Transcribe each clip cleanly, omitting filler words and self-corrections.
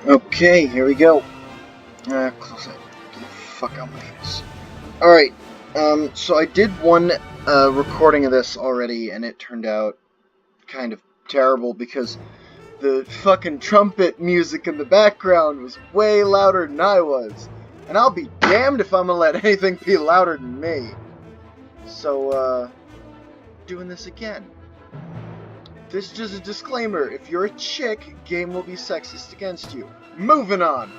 Okay, here we go. Close it. Get the fuck out my face. Alright, so I did one recording of this already, and it turned out kind of terrible because the fucking trumpet music in the background was way louder than I was. And I'll be damned if I'm gonna let anything be louder than me. So, doing this again. This is just a disclaimer. If you're a chick, game will be sexist against you. Moving on.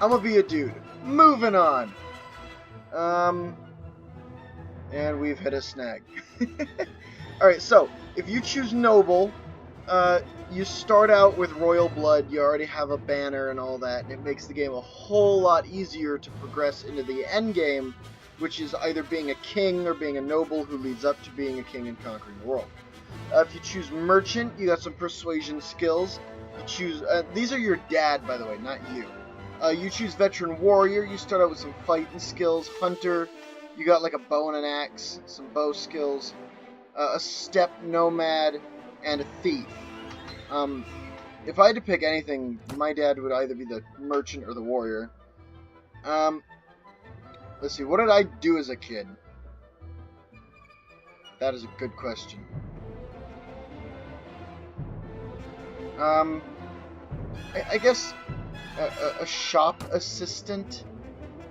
I'm gonna be a dude. Moving on. And we've hit a snag. Alright, so, if you choose Noble, you start out with Royal Blood, you already have a banner and all that, and it makes the game a whole lot easier to progress into the end game, which is either being a king or being a noble who leads up to being a king and conquering the world. If you choose Merchant, you got some persuasion skills. You choose, these are your dad, by the way, not you. You choose Veteran Warrior, you start out with some fighting skills. Hunter, you got like a bow and an axe, some bow skills. A Steppe Nomad, and a Thief. If I had to pick anything, my dad would either be the Merchant or the Warrior. Let's see, what did I do as a kid? That is a good question. I guess a shop assistant.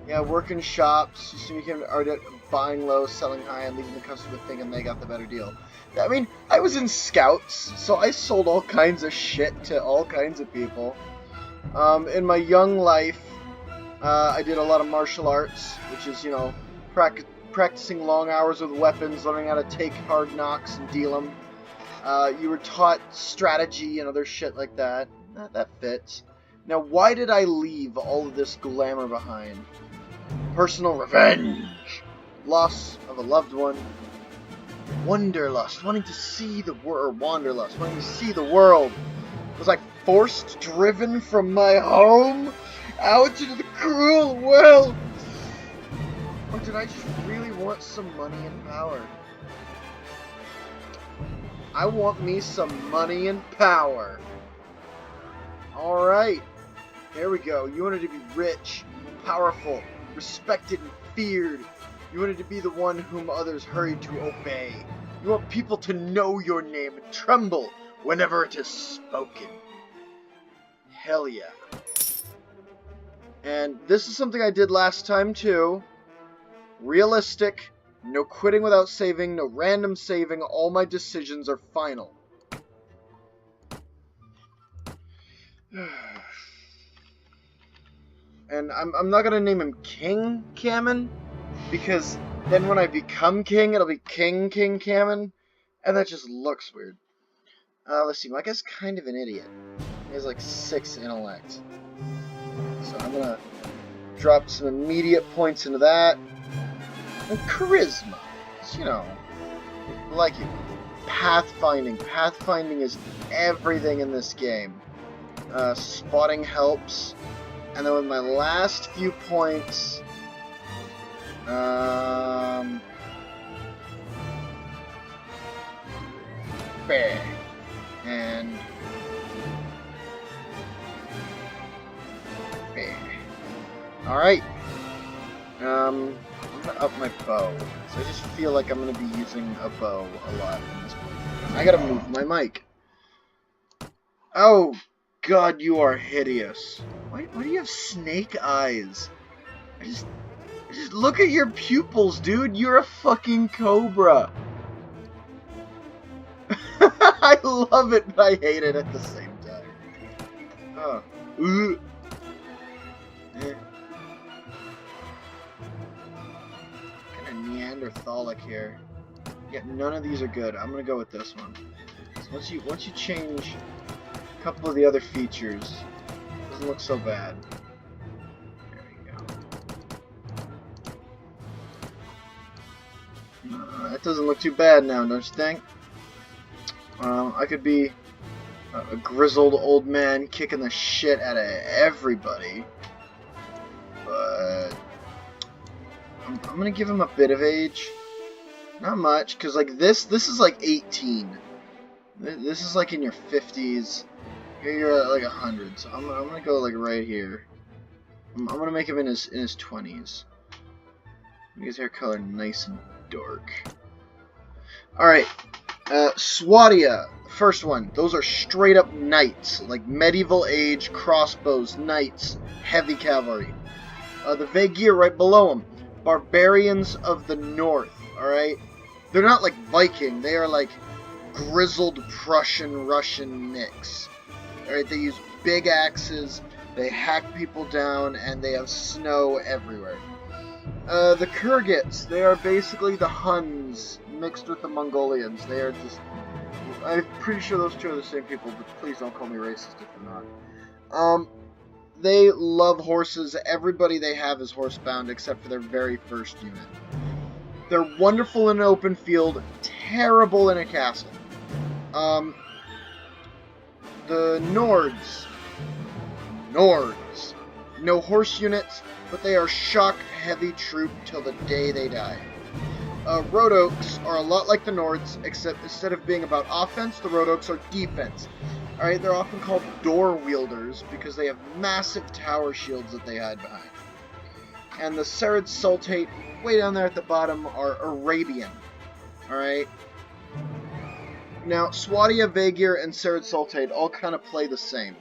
Yeah, work in shops. You see me buying low, selling high, and leaving the customer thinking they got the better deal. I mean, I was in scouts, so I sold all kinds of shit to all kinds of people. In my young life, I did a lot of martial arts, which is, you know, practicing long hours with weapons, learning how to take hard knocks and deal them. You were taught strategy and other shit like that. That fits. Now, why did I leave all of this glamour behind? Personal revenge. Loss of a loved one. Wanderlust. Wanting to see the world. Wanderlust. Wanting to see the world. Was I forced, driven from my home out into the cruel world? Or did I just really want some money and power? I want me some money and power. Alright. There we go. You wanted to be rich, powerful, respected and feared. You wanted to be the one whom others hurried to obey. You want people to know your name and tremble whenever it is spoken. Hell yeah. And this is something I did last time too. Realistic. No quitting without saving, no random saving, all my decisions are final. And I'm not gonna name him King Kamen, because then when I become king, it'll be King Kamen, and that just looks weird. Let's see, my guy's kind of an idiot. He has like 6 intellect. So I'm gonna drop some immediate points into that. And charisma, you know, like it. Pathfinding. Pathfinding is everything in this game. Spotting helps. And then with my last few points, bang. And bang. Alright. I'm gonna up my bow. So I just feel like I'm gonna be using a bow a lot in this point. I gotta move my mic. Oh God, you are hideous. Why do you have snake eyes? I just look at your pupils, dude. You're a fucking cobra. I love it, but I hate it at the same time. Oh. Neanderthalic here. Yeah, none of these are good. I'm gonna go with this one. So once you change a couple of the other features, it doesn't look so bad. There we go. That doesn't look too bad now, don't you think? I could be a grizzled old man kicking the shit out of everybody, but I'm gonna give him a bit of age. Not much, because like this is like 18. This is like in your 50s. Here you're at like 100, so I'm gonna go like right here. I'm gonna make him in his 20s. Make his hair color nice and dark. Alright, Swadia, first one. Those are straight up knights, like medieval age crossbows, knights, heavy cavalry. The Vaegir right below them, barbarians of the north, alright? They're not like Viking, they are like grizzled Prussian, Russian mix. Alright, they use big axes, they hack people down, and they have snow everywhere. The Kyrgyz, they are basically the Huns mixed with the Mongolians. They are just... I'm pretty sure those two are the same people, but please don't call me racist if they're not. They love horses. Everybody they have is horsebound except for their very first unit. They're wonderful in an open field, terrible in a castle. The Nords. No horse units, but they are shock-heavy troop till the day they die. Road Oaks are a lot like the Nords, except instead of being about offense, the Road Oaks are defense. Alright, they're often called door wielders because they have massive tower shields that they hide behind. And the Serid Sultate, way down there at the bottom, are Arabian. Alright? Now, Swadia, Vaegir, and Serid Sultate all kind of play the same.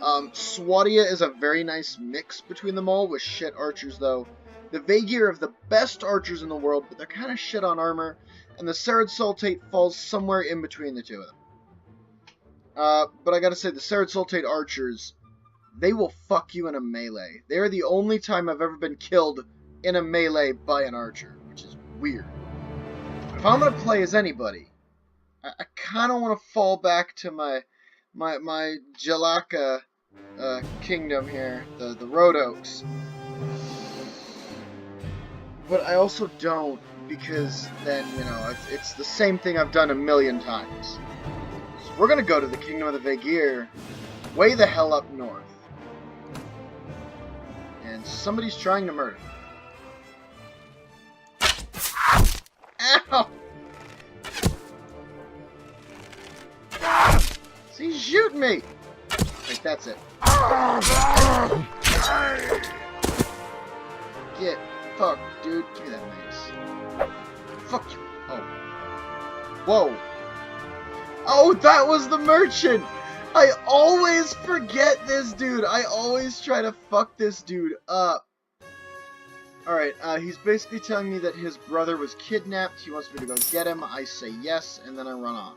Swadia is a very nice mix between them all, with shit archers though. The Vaegir are the best archers in the world, but they're kind of shit on armor, and the Serid Sultate falls somewhere in between the two of them. But I gotta say, the Serid Sultate archers, they will fuck you in a melee. They're the only time I've ever been killed in a melee by an archer, which is weird. If I'm gonna play as anybody, I kind of want to fall back to my Jalaka kingdom here, the Road Oaks. But I also don't, because then, you know, it's the same thing I've done a million times. So we're gonna go to the Kingdom of the Vaegir, way the hell up north. And somebody's trying to murder me. Ow! He's shooting me! Like, that's it. Get fucked, dude. Give me that mace. Fuck you. Oh. Whoa. Oh, that was the merchant! I always forget this dude. I always try to fuck this dude up. Alright, he's basically telling me that his brother was kidnapped. He wants me to go get him. I say yes, and then I run off.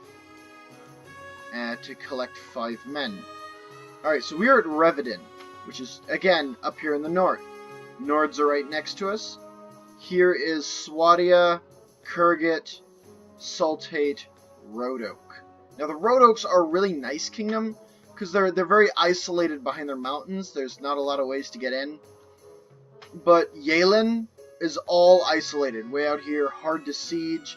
To collect 5 men. Alright, so we are at Revedin, which is, again, up here in the north. Nords are right next to us. Here is Swadia, Kyrgyz, Sultate, Road Oak. Now, the Road Oaks are a really nice kingdom, because they're very isolated behind their mountains. There's not a lot of ways to get in. But Yalen is all isolated, way out here, hard to siege.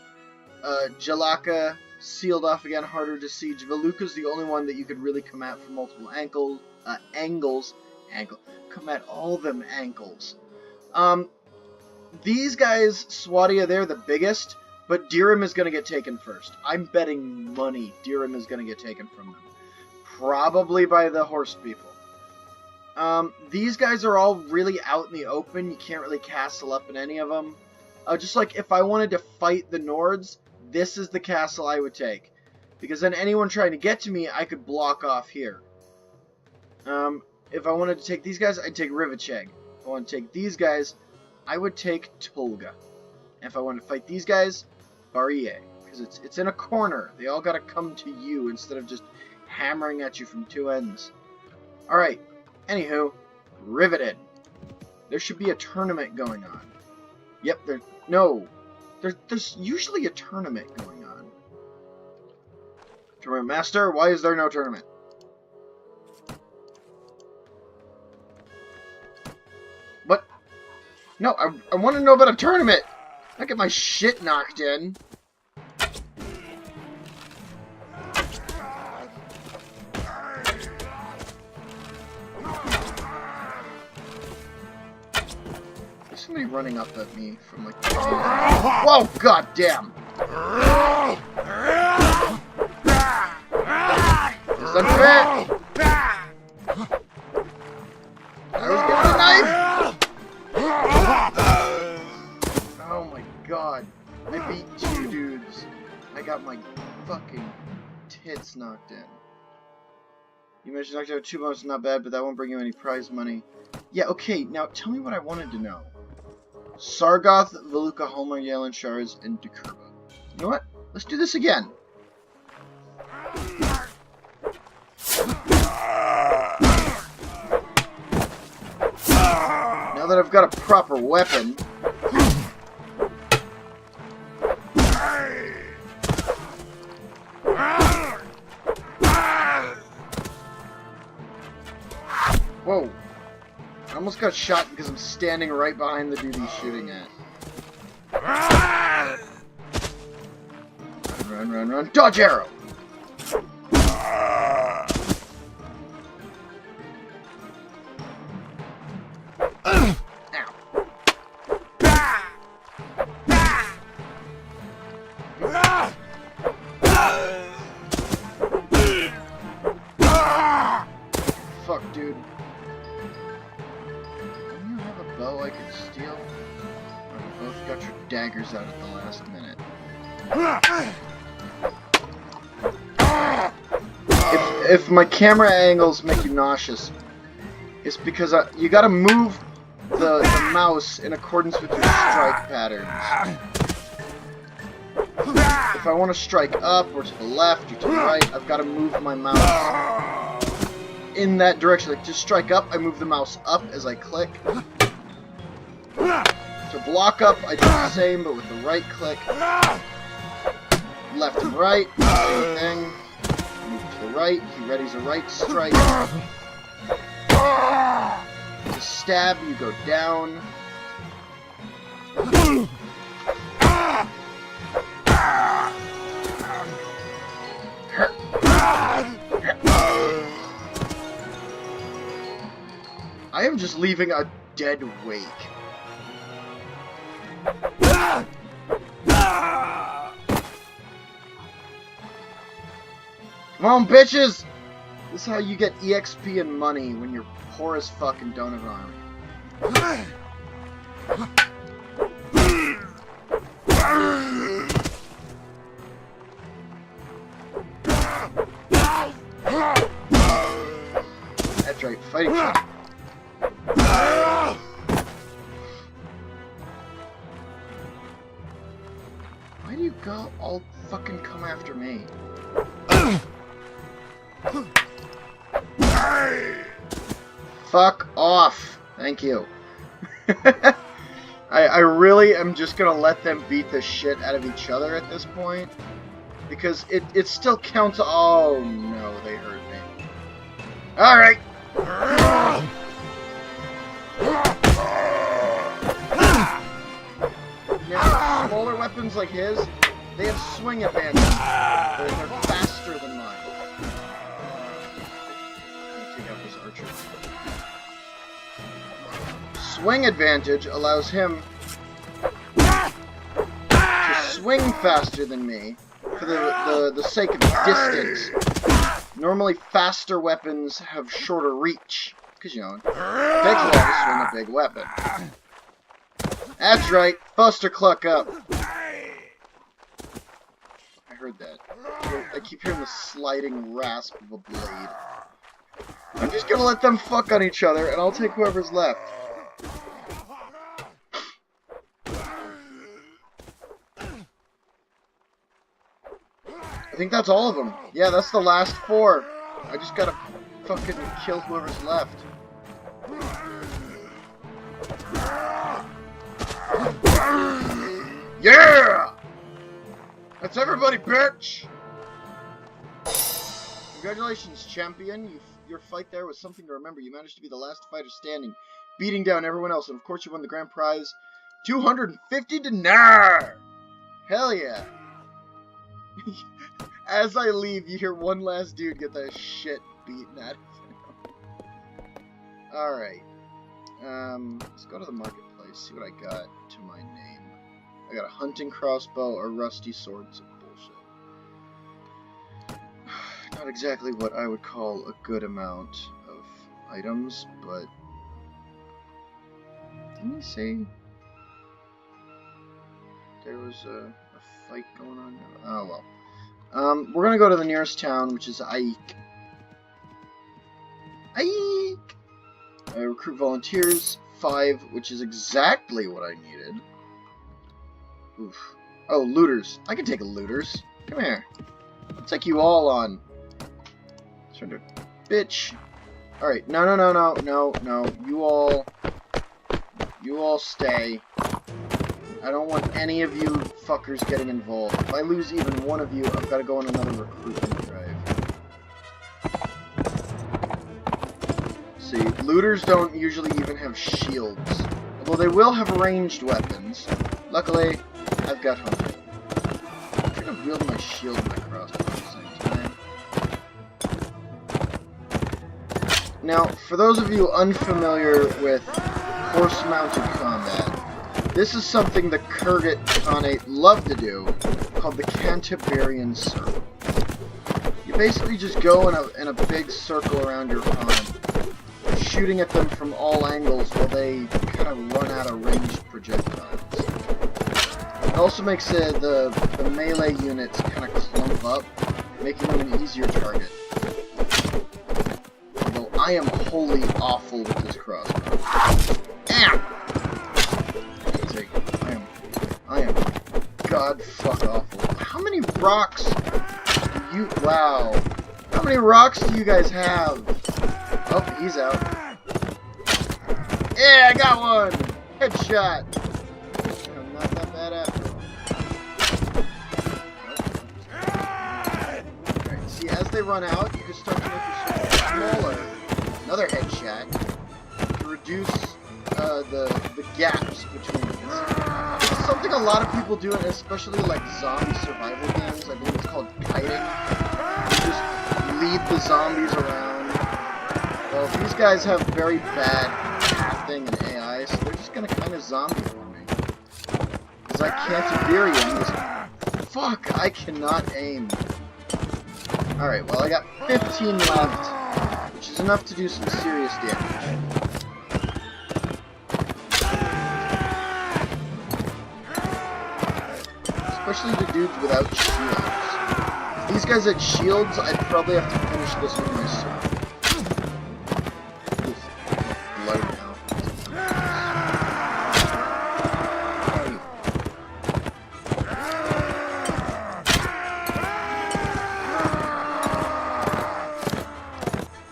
Jalaka, sealed off again, harder to siege. Veluka's the only one that you could really come at from multiple angles. Come at all them ankles. These guys, Swadia, they're the biggest, but Dirim is going to get taken first. I'm betting money Dirim is going to get taken from them. Probably by the horse people. These guys are all really out in the open. You can't really castle up in any of them. Just like if I wanted to fight the Nords, this is the castle I would take. Because then anyone trying to get to me, I could block off here. If I wanted to take these guys, I'd take Rivacheg. If I want to take these guys, I would take Tolga. And if I want to fight these guys, Barie. Because it's in a corner. They all gotta come to you instead of just hammering at you from two ends. Alright. Anywho, Riveted. There should be a tournament going on. Yep, there's usually a tournament going on. Tournament Master, why is there no tournament? What? No, I want to know about a tournament! I get my shit knocked in. Somebody running up at me from like... Whoa, goddamn! This is unfair! got my fucking tits knocked in. You mentioned knocked out 2 bones, not bad, but that won't bring you any prize money. Yeah, okay, now tell me what I wanted to know. Sargoth, Veluca, Homer, Yalen, Shards, and Decurva. You know what? Let's do this again. Now that I've got a proper weapon... Whoa. I almost got shot because I'm standing right behind the dude he's shooting at. Run, run, run. Dodge arrow! Ow. Fuck, dude. Don't you have a bow I could steal? Or you both got your daggers out at the last minute. If my camera angles make you nauseous, it's because you gotta move the mouse in accordance with your strike patterns. If I want to strike up, or to the left, or to the right, I've got to move my mouse in that direction. Like, to strike up, I move the mouse up as I click. To block up, I do the same, but with the right click. Left and right, same thing. Move to the right, he readies a right strike. To stab, you go down. I am just leaving a dead wake. Come on, bitches! This is how you get EXP and money when you're poor as fuck and don't have an army. That's right, fighting shot. Why do you go all fucking come after me? Fuck off. Thank you. I really am just gonna let them beat the shit out of each other at this point. Because it still counts. Oh no, they hurt me. Alright. Now, smaller weapons like his, they have swing advantage. They're faster than mine. Take out this archer. Swing advantage allows him to swing faster than me for the sake of distance. Normally, faster weapons have shorter reach. Because, you know, it takes a while to swing a big weapon. That's right. Buster Cluck up. I heard that. I keep hearing the sliding rasp of a blade. I'm just gonna let them fuck on each other, and I'll take whoever's left. I think that's all of them. Yeah, that's the last 4. I just gotta fucking kill whoever's left. Yeah! That's everybody, bitch! Congratulations, champion. Your fight there was something to remember. You managed to be the last fighter standing, beating down everyone else, and of course you won the grand prize, 250 dinar! Hell yeah! As I leave, you hear one last dude get the shit beaten out of him. Alright. Let's go to the marketplace, see what I got to my name. I got a hunting crossbow, a rusty sword, some bullshit. Not exactly what I would call a good amount of items, but... Didn't he say there was a fight going on now? Oh well. We're gonna go to the nearest town, which is Aik. Aik! Recruit volunteers, 5, which is exactly what I needed. Oof. Oh, looters. I can take looters. Come here. I'll take you all on. Surrender. Bitch. Alright, no. You all stay. I don't want any of you fuckers getting involved. If I lose even one of you, I've got to go on another recruitment drive. See, looters don't usually even have shields. Although they will have ranged weapons. Luckily, I've got hunting. I'm trying to wield my shield and my crossbow at the same time. Now, for those of you unfamiliar with horse-mounted combat, this is something the Kurgat Khanate love to do, called the Cantabarian Circle. You basically just go in a big circle around your opponent, shooting at them from all angles while they kind of run out of ranged projectiles. It also makes the melee units kind of clump up, making them an easier target. Although I am wholly awful with this crossbow. Ow! I am god fuck awful. How many rocks do you... Wow. How many rocks do you guys have? Oh, he's out. Yeah, I got one! Headshot! I'm not that bad after all. Alright, see, as they run out, you can start to make yourself smaller. Another headshot. To reduce the gaps between them. It's something a lot of people do, and especially like zombie survival games. I believe it's called kiting. You just lead the zombies around. Well, these guys have very bad pathing and AI, so they're just gonna kind of zombie for me. Because I can't Iberian. Fuck, I cannot aim. Alright, well, I got 15 left, which is enough to do some serious damage. Especially the dudes without shields. If these guys had shields, I'd probably have to finish this with my sword. Oof. Blood now.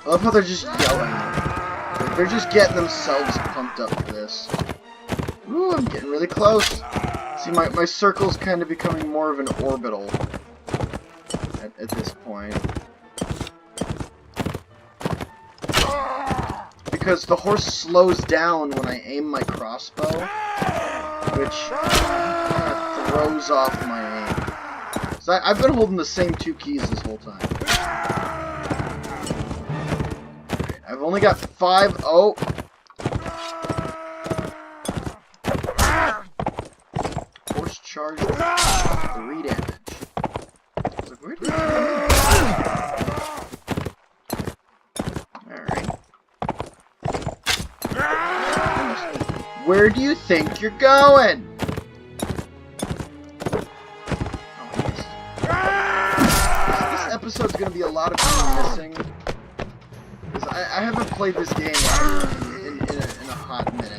I love how they're just yelling. They're just getting themselves pumped up for this. Ooh, I'm getting really close. See, my circle's kind of becoming more of an orbital at this point. Because the horse slows down when I aim my crossbow, which kind of throws off my aim. So I've been holding the same 2 keys this whole time. Right, I've only got 5... Oh! Charge 3 damage. So where did he come in? Alright. Where do you think you're going? Oh, this episode's gonna be a lot of people missing. Because I haven't played this game in a hot minute.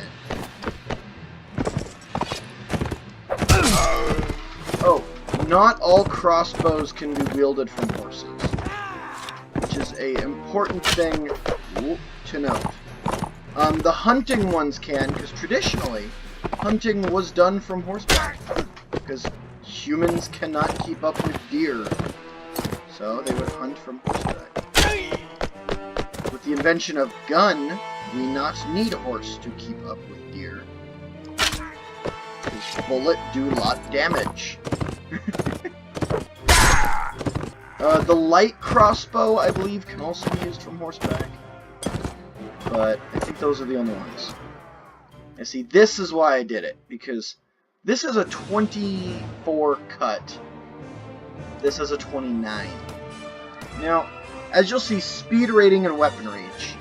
Oh, not all crossbows can be wielded from horses, which is an important thing to note. The hunting ones can, because traditionally, hunting was done from horseback, because humans cannot keep up with deer, so they would hunt from horseback. With the invention of gun, we not need a horse to keep up with deer. Because bullet do lot damage. The light crossbow, I believe, can also be used from horseback. But I think those are the only ones. And see, this is why I did it. Because this is a 24 cut. This is a 29. Now, as you'll see, speed rating and weapon reach.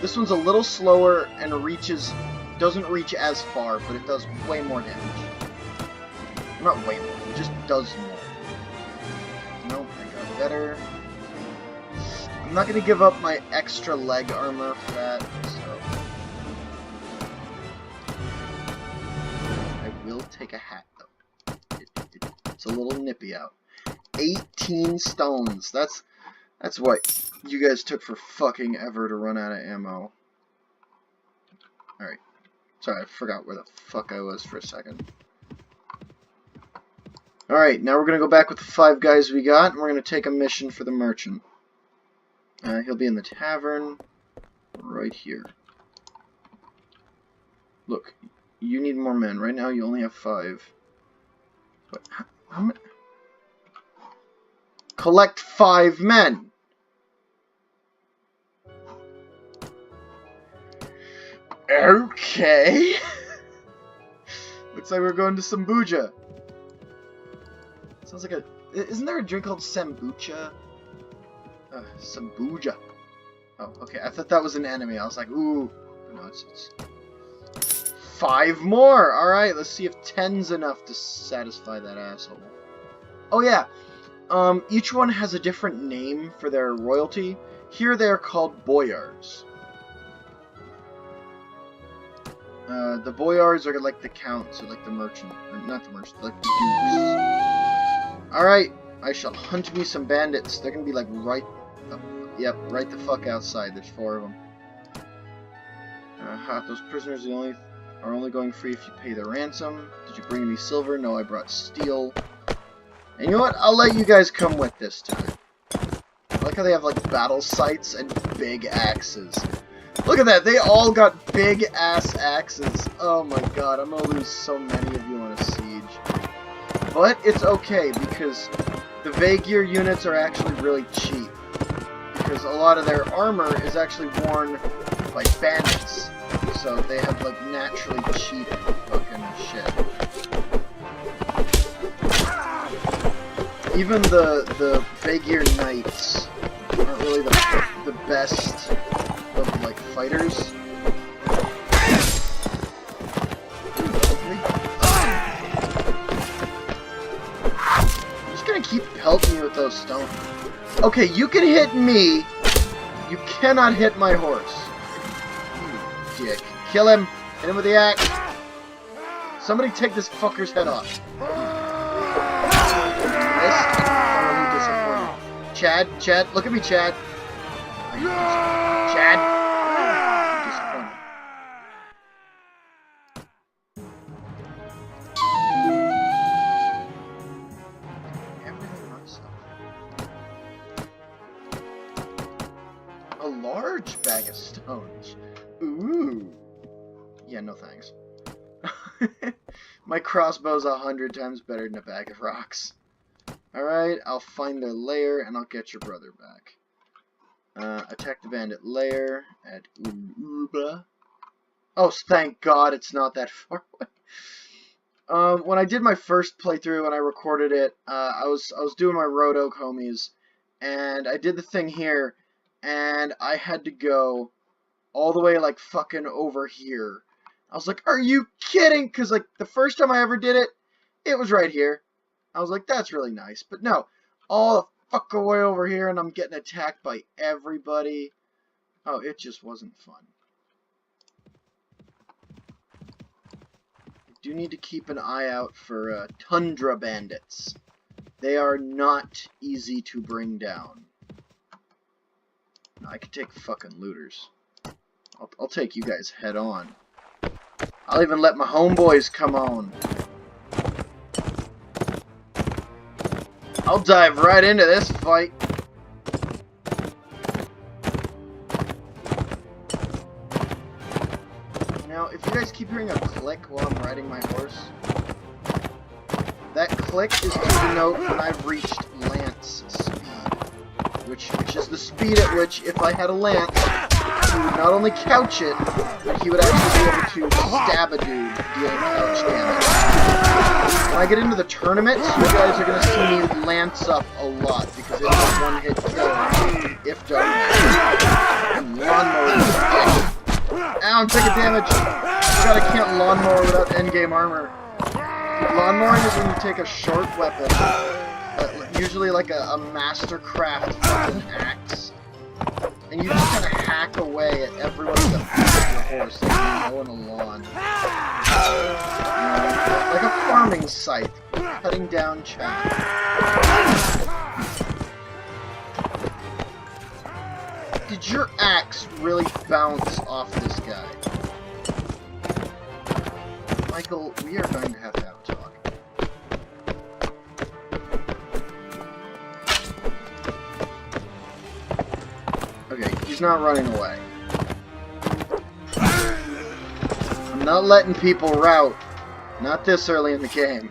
This one's a little slower and doesn't reach as far, but it does way more damage. Not way more, it just does more. No, better. I'm not going to give up my extra leg armor for that, so... I will take a hat, though. It's a little nippy out. 18 stones. That's what you guys took for fucking ever to run out of ammo. Alright. Sorry, I forgot where the fuck I was for a second. Alright, now we're going to go back with the 5 guys we got, and we're going to take a mission for the merchant. He'll be in the tavern right here. Look, you need more men. Right now you only have 5. But how many? Collect 5 men! Okay. Looks like we're going to Sambuja. Sounds like a... Isn't there a drink called Sambucha? Sambuja. Oh, okay. I thought that was an enemy. I was like, ooh. No, it's 5 more! Alright, let's see if 10's enough to satisfy that asshole. Oh, yeah. Each one has a different name for their royalty. Here they are called boyars. The boyars are like the counts, or like the merchant. Or not the merchant, like the dukes. Alright, I shall hunt me some bandits. They're gonna be like right the fuck outside. There's 4 of them. Those prisoners are only going free if you pay the ransom. Did you bring any silver? No, I brought steel. And you know what? I'll let you guys come with this time. I like how they have like battle sights and big axes. Look at that! They all got big ass axes. Oh my god, I'm gonna lose so many of you on a siege. But it's okay because the Vaegear units are actually really cheap. Because a lot of their armor is actually worn by bandits. So they have like naturally cheap fucking shit. Even the Vaegear knights aren't really the best of like fighters. I'm just gonna keep pelting you with those stones. Okay, you can hit me. You cannot hit my horse. You dick. Kill him. Hit him with the axe. Somebody take this fucker's head off. Chad, look at me, Chad. Chad. A large bag of stones. Ooh. Yeah, no thanks. My crossbow's 100 times better than a bag of rocks. Alright, I'll find their lair and I'll get your brother back. Attack the bandit lair at Uba. Oh, thank God it's not that far away. When I did my first playthrough and I recorded it, I was doing my Roto homies, and I did the thing here, and I had to go all the way like fucking over here. I was like, are you kidding? Because like the first time I ever did it, it was right here. I was like, that's really nice. But no, all the fuck away over here and I'm getting attacked by everybody. Oh, it just wasn't fun. I do need to keep an eye out for tundra bandits. They are not easy to bring down. I could take fucking looters. I'll take you guys head on. I'll even let my homeboys come on. I'll dive right into this fight. Now, if you guys keep hearing a click while I'm riding my horse, that click is to denote when I've reached lance speed, which is the speed at which, if I had a lance, he would not only couch it, but he would actually be able to stab a dude, dealing couch damage. When I get into the tournament, you guys are going to see me lance up a lot, because it's a one-hit kill, if done right. And lawnmower is dick. Ow, I'm taking damage! God, I can't lawnmower without endgame armor. Lawnmowering is when you take a short weapon, usually like a mastercraft fucking axe. And you just kind of hack away at everyone that pushes your horse like you're mowing a lawn. Like a farming scythe, cutting down chaff. Did your axe really bounce off this guy? Michael, we are going to have a talk. Okay, he's not running away. I'm not letting people rout. Not this early in the game.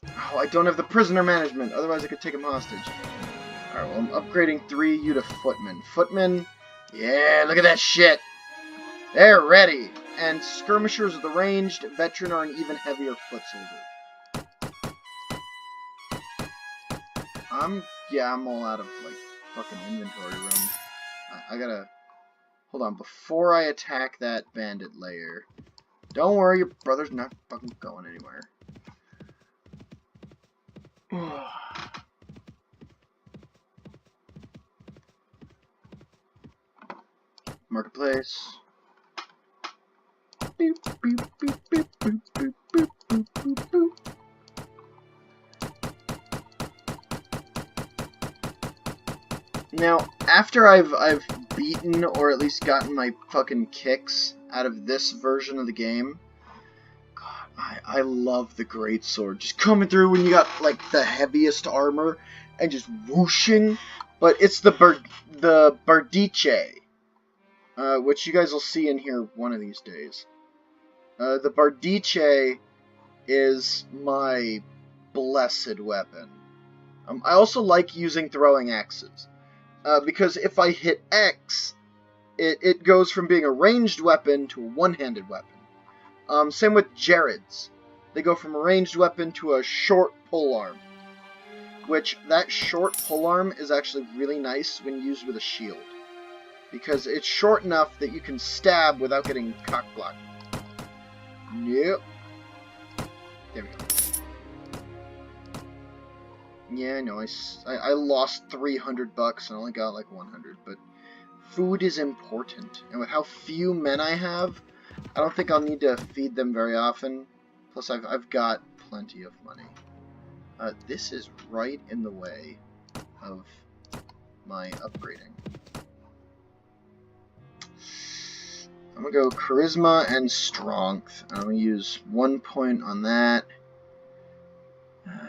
Oh, I don't have the prisoner management, otherwise I could take him hostage. Alright, well, I'm upgrading 3 you to footmen. Footmen, yeah, look at that shit! They're ready! And skirmishers are the ranged, veteran are an even heavier foot soldier. I'm all out of, like, fucking inventory room. I gotta... Hold on, before I attack that bandit lair... Don't worry, your brother's not fucking going anywhere. Marketplace. Boop, boop, boop, boop, boop, boop, boop, boop, boop, boop. Now, after I've beaten, or at least gotten my fucking kicks out of this version of the game, God, I love the greatsword. Just coming through when you got, like, the heaviest armor, and just whooshing. But it's the Bardiche, which you guys will see in here one of these days. The Bardiche is my blessed weapon. I also like using throwing axes. Because if I hit X, it goes from being a ranged weapon to a one-handed weapon. Same with Jareds. They go from a ranged weapon to a short polearm. Which, that short polearm is actually really nice when used with a shield. Because it's short enough that you can stab without getting cock-blocked. Yep. There we go. Yeah, I know, I lost $300 and only got like 100, but food is important. And with how few men I have, I don't think I'll need to feed them very often. Plus, I've got plenty of money. This is right in the way of my upgrading. I'm gonna go Charisma and Strength. I'm gonna use 1 point on that.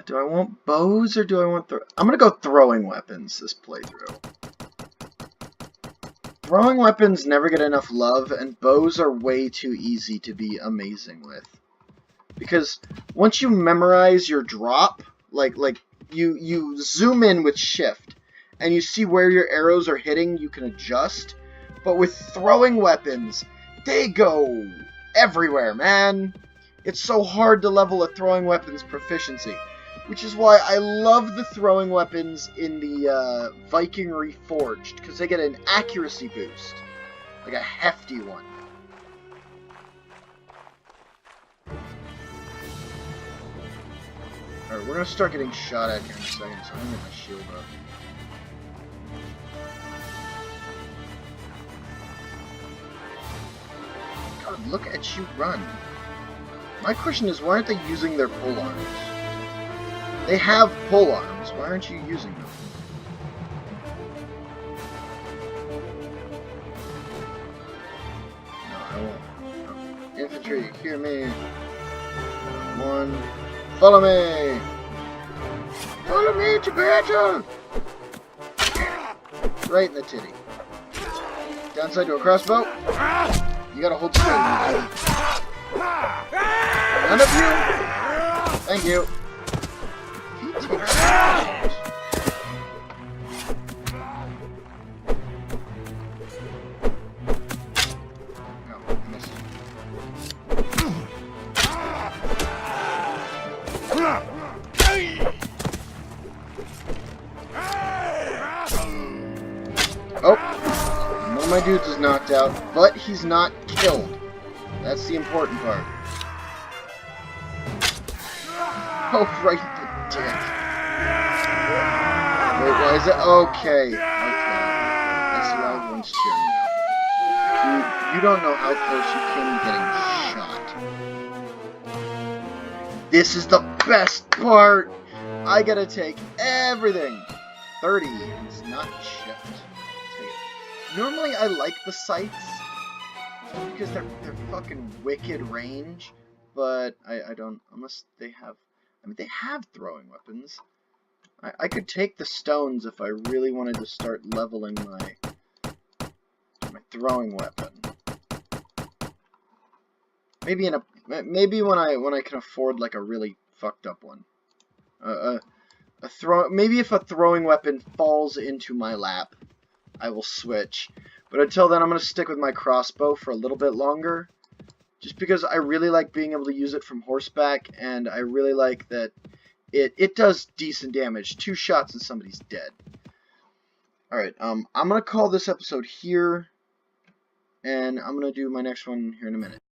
Do I want bows or do I want I'm gonna go throwing weapons this playthrough. Throwing weapons never get enough love, and bows are way too easy to be amazing with. Because once you memorize your drop, like you zoom in with shift, and you see where your arrows are hitting, you can adjust. But with throwing weapons, they go everywhere, man. It's so hard to level a throwing weapons proficiency. Which is why I love the throwing weapons in the Viking Reforged, because they get an accuracy boost. Like a hefty one. Alright, we're gonna start getting shot at here in a second, so I'm gonna get my shield up. God, look at you run. My question is, why aren't they using their polearms? They have polearms. Why aren't you using them? No, I won't. No. Infantry, hear me. One. Follow me! Follow me to battle! Right in the titty. Downside to a crossbow. You gotta hold straight. None of you! Thank you. Oh, one of my dudes is knocked out, but he's not killed. That's the important part. Oh, right in the dick. Wait, why is it? Okay. Okay. I see why everyone's cheering now. Dude, you don't know how close you came to getting shot. This is the best part! I gotta take everything. 30 is not chipped. Normally I like the sights because they're fucking wicked range, but I don't, unless they have, I mean, they have throwing weapons. I could take the stones if I really wanted to start leveling my throwing weapon. Maybe when I can afford like a really fucked up one. Maybe if a throwing weapon falls into my lap, I will switch. But until then, I'm going to stick with my crossbow for a little bit longer. Just because I really like being able to use it from horseback, and I really like that it does decent damage. 2 shots and somebody's dead. Alright, I'm going to call this episode here, and I'm going to do my next one here in a minute.